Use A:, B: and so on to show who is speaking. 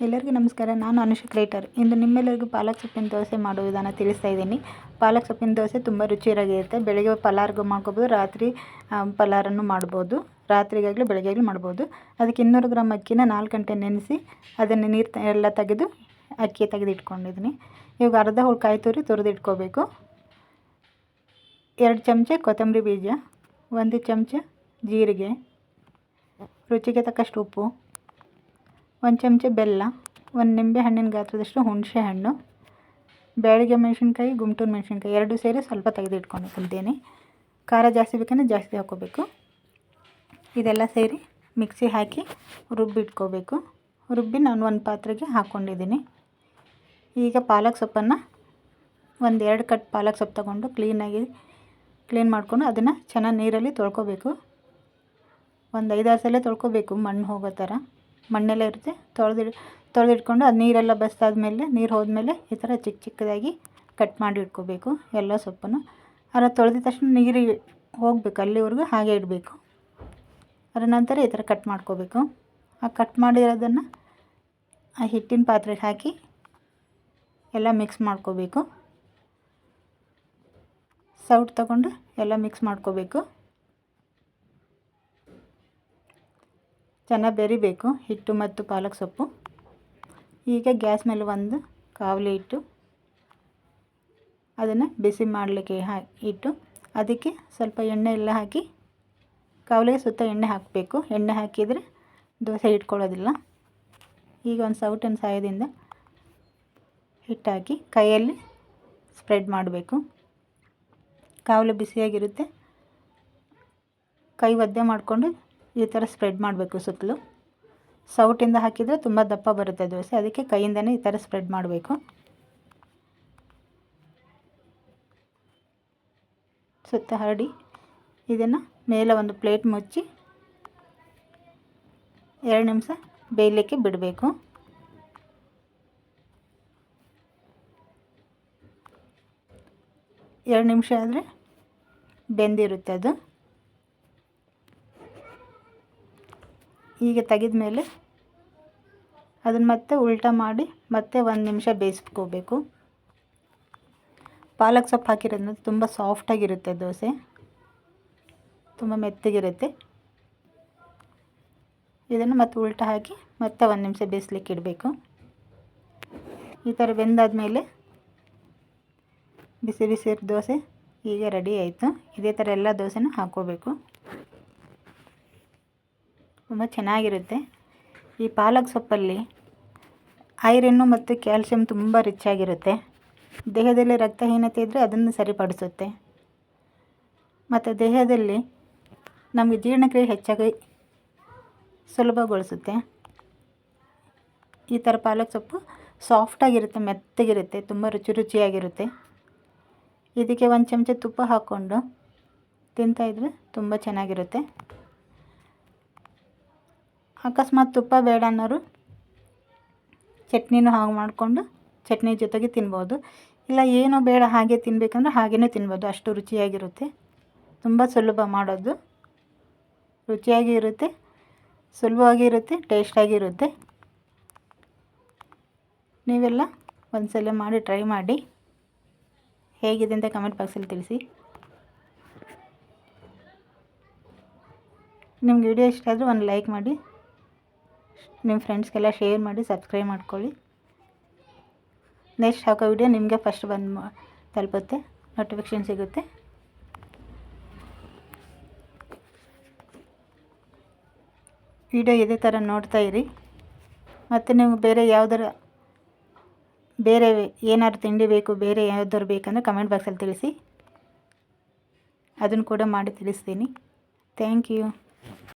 A: ಎಲ್ಲರಿಗೂ ನಮಸ್ಕಾರ. ನಾನು ಅನುಷಾ ಕ್ರಿಯೇಟರ್. ಇಂದು ನಿಮ್ಮೆಲ್ಲರಿಗೂ ಪಾಲಕ್ ಸೊಪ್ಪಿನ ದೋಸೆ ಮಾಡೋ ವಿಧಾನ ತಿಳಿಸ್ತಾ ಇದ್ದೀನಿ. ಪಾಲಕ್ ಸೊಪ್ಪಿನ ದೋಸೆ ತುಂಬ ರುಚಿಯಾಗಿರುತ್ತೆ. ಬೆಳಗ್ಗೆ ಪಲಾರ್ಗೂ ಮಾಡ್ಕೋಬೋದು, ರಾತ್ರಿ ಪಲಾರನ್ನು ಮಾಡ್ಬೋದು. ರಾತ್ರಿಗಾಗಲಿ ಬೆಳಗ್ಗೆಯಾಗಲಿ ಮಾಡ್ಬೋದು. ಅದಕ್ಕೆ 200 ಗ್ರಾಮ್ ಅಕ್ಕಿನ 4 ಗಂಟೆ ನೆನೆಸಿ ಅದನ್ನು ನೀರು ಎಲ್ಲ ತೆಗೆದು ಅಕ್ಕಿ ತೆಗೆದು ಇಟ್ಕೊಂಡಿದ್ದೀನಿ. ಇವಾಗ ಅರ್ಧ ಹೋಳು ಕಾಯಿ ತುರಿದು ಇಟ್ಕೋಬೇಕು. 2 ಚಮಚ ಕೊತ್ತಂಬರಿ ಬೀಜ, 1 ಚಮಚ ಜೀರಿಗೆ, ರುಚಿಗೆ ತಕ್ಕಷ್ಟು ಉಪ್ಪು, 1 ಚಮಚ ಬೆಲ್ಲ, 1 ನಿಂಬೆ ಹಣ್ಣಿನ ಗಾತ್ರದಷ್ಟು ಹುಣಸೆ ಹಣ್ಣು, ಬ್ಯಾಡಗಿ ಮೆಣಸಿನ್ಕಾಯಿ, ಗುಂಟೂರು ಮೆಣಸಿನ್ಕಾಯಿ 2 ಸೇರಿ ಸ್ವಲ್ಪ ತೆಗೆದು ಇಟ್ಕೊಂಡಿದ್ದೀನಿ. ಖಾರ ಜಾಸ್ತಿ ಬೇಕಂದರೆ ಜಾಸ್ತಿ ಹಾಕ್ಕೋಬೇಕು. ಇದೆಲ್ಲ ಸೇರಿ ಮಿಕ್ಸಿ ಹಾಕಿ ರುಬ್ಬಿಟ್ಕೋಬೇಕು. ರುಬ್ಬಿ ನಾನು ಒಂದು ಪಾತ್ರೆಗೆ ಹಾಕ್ಕೊಂಡಿದ್ದೀನಿ. ಈಗ ಪಾಲಕ್ ಸೊಪ್ಪನ್ನು 1-2 ಕಟ್ ಪಾಲಕ್ ಸೊಪ್ಪು ತೊಗೊಂಡು ಕ್ಲೀನ್ ಮಾಡಿಕೊಂಡು ಅದನ್ನು ಚೆನ್ನಾಗಿ ನೀರಲ್ಲಿ ತೊಳ್ಕೊಬೇಕು. 1-5-6 ಸಲ ತೊಳ್ಕೊಬೇಕು, ಮಣ್ಣು ಹೋಗೋ ಥರ. ಮಣ್ಣೆಲ್ಲ ಇರುತ್ತೆ, ತೊಳೆದಿಟ್ಕೊಂಡು ಅದು ನೀರೆಲ್ಲ ಬಸ್ತಾದ್ಮೇಲೆ, ನೀರು ಹೋದ್ಮೇಲೆ ಈ ಥರ ಚಿಕ್ಕ ಚಿಕ್ಕದಾಗಿ ಕಟ್ ಮಾಡಿ ಇಟ್ಕೋಬೇಕು ಎಲ್ಲ ಸೊಪ್ಪನ್ನು. ಅದರ ತೊಳೆದಿದ ತಕ್ಷಣ ನೀರಿಗೆ ಹೋಗಬೇಕು, ಅಲ್ಲಿವರೆಗೂ ಹಾಗೆ ಇಡಬೇಕು. ಅದರ ನಂತರ ಈ ಥರ ಕಟ್ ಮಾಡ್ಕೋಬೇಕು. ಆ ಕಟ್ ಮಾಡಿರೋದನ್ನು ಆ ಹಿಟ್ಟಿನ ಪಾತ್ರೆಗೆ ಹಾಕಿ ಎಲ್ಲ ಮಿಕ್ಸ್ ಮಾಡ್ಕೋಬೇಕು. ಸೌಟ್ ತಗೊಂಡು ಎಲ್ಲ ಮಿಕ್ಸ್ ಮಾಡ್ಕೋಬೇಕು. ಚೆನ್ನಾಗಿ ಬೆರಿಬೇಕು ಹಿಟ್ಟು ಮತ್ತು ಪಾಲಕ್ ಸೊಪ್ಪು. ಈಗ ಗ್ಯಾಸ್ ಮೇಲೆ ಒಂದು ಕಾವಲಿ ಇಟ್ಟು ಅದನ್ನು ಬಿಸಿ ಮಾಡಲಿಕ್ಕೆ ಇಟ್ಟು ಅದಕ್ಕೆ ಸ್ವಲ್ಪ ಎಣ್ಣೆ ಎಲ್ಲ ಹಾಕಿ ಕಾವಲಿಗೆ ಸುತ್ತ ಎಣ್ಣೆ ಹಾಕಬೇಕು. ಎಣ್ಣೆ ಹಾಕಿದರೆ ದೋಸೆ ಇಟ್ಕೊಳ್ಳೋದಿಲ್ಲ. ಈಗ ಒಂದು ಸೌಟಿನ ಸಹಾಯದಿಂದ ಹಿಟ್ಟು ಹಾಕಿ ಕೈಯಲ್ಲಿ ಸ್ಪ್ರೆಡ್ ಮಾಡಬೇಕು. ಕಾವಲಿ ಬಿಸಿಯಾಗಿರುತ್ತೆ, ಕೈ ಒದ್ದೆ ಮಾಡಿಕೊಂಡು ಈ ಥರ ಸ್ಪ್ರೆಡ್ ಮಾಡಬೇಕು ಸುತ್ತಲೂ. ಸೌಟಿಂದ ಹಾಕಿದರೆ ತುಂಬ ದಪ್ಪ ಬರುತ್ತೆ ದೋಸೆ, ಅದಕ್ಕೆ ಕೈಯಿಂದನೇ ಈ ಥರ ಸ್ಪ್ರೆಡ್ ಮಾಡಬೇಕು. ಸುತ್ತ ಹರಡಿ ಇದನ್ನು ಮೇಲೆ ಒಂದು ಪ್ಲೇಟ್ ಮುಚ್ಚಿ 2 ನಿಮಿಷ ಬೇಯಲಿಕ್ಕೆ ಬಿಡಬೇಕು. 2 ನಿಮಿಷ ಆದರೆ ಬೆಂದಿರುತ್ತೆ ಅದು. ಈಗ ತೆಗೆದ ಮೇಲೆ ಅದನ್ನು ಮತ್ತೆ ಉಲ್ಟಾ ಮಾಡಿ ಮತ್ತೆ 1 ನಿಮಿಷ ಬೇಯಿಸ್ಕೋಬೇಕು. ಪಾಲಕ್ ಸೊಪ್ಪು ಹಾಕಿರೋದ್ರಿಂದ ತುಂಬ ಸಾಫ್ಟಾಗಿರುತ್ತೆ ದೋಸೆ, ತುಂಬ ಮೆತ್ತಗಿರುತ್ತೆ. ಇದನ್ನು ಮತ್ತೆ ಉಲ್ಟಾ ಹಾಕಿ ಮತ್ತೆ 1 ನಿಮಿಷ ಬೇಯಿಸ್ಲಿಕ್ಕೆ ಇಡಬೇಕು. ಈ ಥರ ಬೆಂದಾದಮೇಲೆ ಬಿಸಿ ಬಿಸಿ ದೋಸೆ ಈಗ ರೆಡಿ ಆಯಿತು. ಇದೇ ಥರ ಎಲ್ಲ ದೋಸೆನೂ ಹಾಕ್ಕೋಬೇಕು. ತುಂಬ ಚೆನ್ನಾಗಿರುತ್ತೆ. ಈ ಪಾಲಕ್ ಸೊಪ್ಪಲ್ಲಿ ಐರನ್ನು ಮತ್ತು ಕ್ಯಾಲ್ಸಿಯಂ ತುಂಬ ರಿಚ್ ಆಗಿರುತ್ತೆ. ದೇಹದಲ್ಲಿ ರಕ್ತಹೀನತೆ ಇದ್ದರೆ ಅದನ್ನು ಸರಿಪಡಿಸುತ್ತೆ. ಮತ್ತು ದೇಹದಲ್ಲಿ ನಮಗೆ ಜೀರ್ಣಕ್ರಿಯೆ ಹೆಚ್ಚಾಗಿ ಸುಲಭಗೊಳಿಸುತ್ತೆ. ಈ ಥರ ಪಾಲಕ್ ಸೊಪ್ಪು ಸಾಫ್ಟಾಗಿರುತ್ತೆ, ಮೆತ್ತಗಿರುತ್ತೆ, ತುಂಬ ರುಚಿಯಾಗಿರುತ್ತೆ. ಇದಕ್ಕೆ 1 ಚಮಚ ತುಪ್ಪ ಹಾಕ್ಕೊಂಡು ತಿಂತಾಯಿದ್ರೆ ತುಂಬ ಚೆನ್ನಾಗಿರುತ್ತೆ. ಅಕಸ್ಮಾತ್ ತುಪ್ಪ ಬೇಡ ಅನ್ನೋರು ಚಟ್ನಿನೂ ಹಾಗೆ ಮಾಡಿಕೊಂಡು ಚಟ್ನಿ ಜೊತೆಗೆ ತಿನ್ಬೋದು. ಇಲ್ಲ ಏನೂ ಬೇಡ ಹಾಗೆ ತಿನ್ನಬೇಕಂದ್ರೆ ಹಾಗೇ ತಿನ್ಬೋದು, ಅಷ್ಟು ರುಚಿಯಾಗಿರುತ್ತೆ. ತುಂಬ ಸುಲಭ ಮಾಡೋದು, ರುಚಿಯಾಗಿ ಇರುತ್ತೆ, ಸುಲಭವಾಗಿರುತ್ತೆ, ಟೇಸ್ಟಾಗಿರುತ್ತೆ. ನೀವೆಲ್ಲ ಒಂದ್ಸಲ ಮಾಡಿ ಟ್ರೈ ಮಾಡಿ, ಹೇಗಿದೆ ಅಂತ ಕಮೆಂಟ್ ಬಾಕ್ಸಲ್ಲಿ ತಿಳಿಸಿ. ನಿಮ್ಗೆ ವಿಡಿಯೋ ಇಷ್ಟ ಆದರೆ ಒಂದು ಲೈಕ್ ಮಾಡಿ, ನಿಮ್ಮ ಫ್ರೆಂಡ್ಸ್ಗೆಲ್ಲ ಶೇರ್ ಮಾಡಿ, ಸಬ್ಸ್ಕ್ರೈಬ್ ಮಾಡ್ಕೊಳ್ಳಿ. ನೆಕ್ಸ್ಟ್ ಹಾಕೋ ವಿಡಿಯೋ ನಿಮಗೆ ಫಸ್ಟ್ ಬಂದು ತಲುಪುತ್ತೆ, ನೋಟಿಫಿಕೇಷನ್ ಸಿಗುತ್ತೆ. ವಿಡಿಯೋ ಇದೇ ಥರ ನೋಡ್ತಾ ಇರಿ. ಮತ್ತು ನೀವು ಬೇರೆ ಏನಾದ್ರು ತಿಂಡಿ ಬೇಕು, ಬೇರೆ ಯಾವ್ದಾದ್ರು ಬೇಕಂದರೆ ಕಮೆಂಟ್ ಬಾಕ್ಸಲ್ಲಿ ತಿಳಿಸಿ, ಅದನ್ನು ಕೂಡ ಮಾಡಿ ತಿಳಿಸ್ತೀನಿ. Thank you.